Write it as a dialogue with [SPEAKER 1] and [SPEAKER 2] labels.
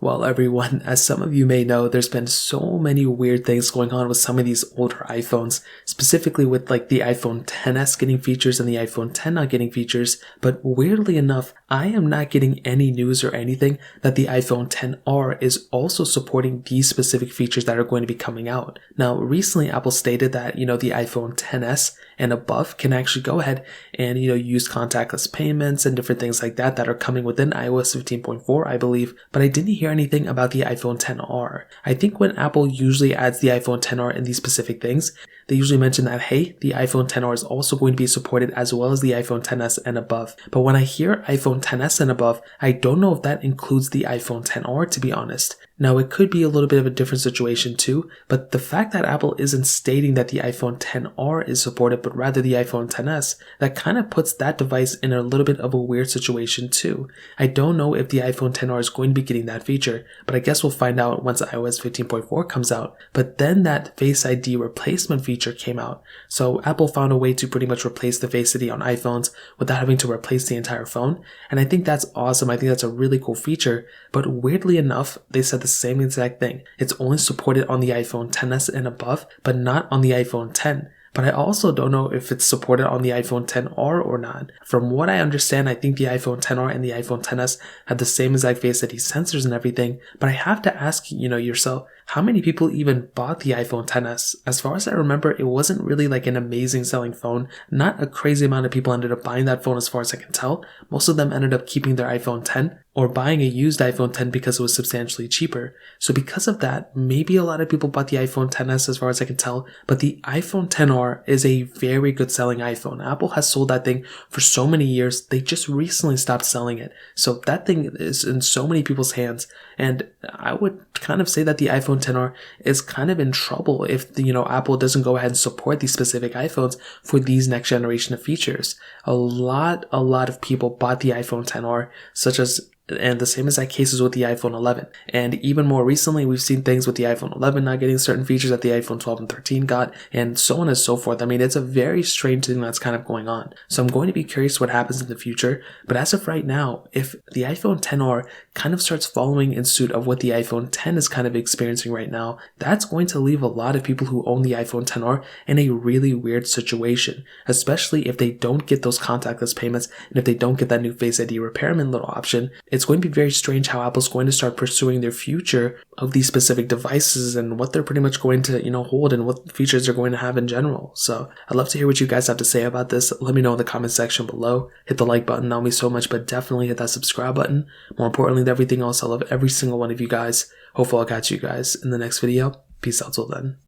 [SPEAKER 1] Well, everyone, as some of you may know, there's been so many weird things going on with some of these older iPhones, specifically with like the iPhone XS getting features and the iPhone X not getting features. But weirdly enough, I am not getting any news or anything that the iPhone XR is also supporting these specific features that are going to be coming out. Now, recently Apple stated that, the iPhone XS and above can actually go ahead and, use contactless payments and different things like that are coming within iOS 15.4, I believe. But I didn't hear anything about the iPhone XR. I think when Apple usually adds the iPhone XR in these specific things, they usually mention that, hey, the iPhone XR is also going to be supported as well as the iPhone XS and above. But when I hear iPhone XS and above, I don't know if that includes the iPhone XR, to be honest. Now, it could be a little bit of a different situation too, but the fact that Apple isn't stating that the iPhone XR is supported, but rather the iPhone XS, that kind of puts that device in a little bit of a weird situation too. I don't know if the iPhone XR is going to be getting that feature, but I guess we'll find out once iOS 15.4 comes out. But then that Face ID replacement feature came out. So Apple found a way to pretty much replace the Face ID on iPhones without having to replace the entire phone. And I think that's awesome. I think that's a really cool feature. But weirdly enough, they said the same exact thing. It's only supported on the iPhone XS and above, but not on the iPhone X. But I also don't know if it's supported on the iPhone XR or not. From what I understand, I think the iPhone XR and the iPhone XS have the same exact Face ID sensors and everything. But I have to ask, yourself, how many people even bought the iPhone XS? As far as I remember, it wasn't really like an amazing selling phone. Not a crazy amount of people ended up buying that phone as far as I can tell. Most of them ended up keeping their iPhone X or buying a used iPhone X because it was substantially cheaper. So because of that, maybe a lot of people bought the iPhone XS as far as I can tell, but the iPhone XR is a very good selling iPhone. Apple has sold that thing for so many years, they just recently stopped selling it. So that thing is in so many people's hands, and I would kind of say that the iPhone XR is kind of in trouble if, Apple doesn't go ahead and support these specific iPhones for these next generation of features. A lot of people bought the iPhone XR, and the same exact cases with the iPhone 11. And even more recently, we've seen things with the iPhone 11 not getting certain features that the iPhone 12 and 13 got, and so on and so forth. I mean, it's a very strange thing that's kind of going on. So I'm going to be curious what happens in the future. But as of right now, if the iPhone XR kind of starts following in suit of what the iPhone X is kind of experiencing right now, that's going to leave a lot of people who own the iPhone XR in a really weird situation, especially if they don't get those contactless payments and if they don't get that new Face ID repairman little option. It's going to be very strange how Apple's going to start pursuing their future of these specific devices and what they're pretty much going to, hold and what features they're going to have in general. So I'd love to hear what you guys have to say about this. Let me know in the comment section below. Hit the like button, that would mean so much, but definitely hit that subscribe button. More importantly than everything else, I love every single one of you guys. Hopefully I'll catch you guys in the next video. Peace out till then.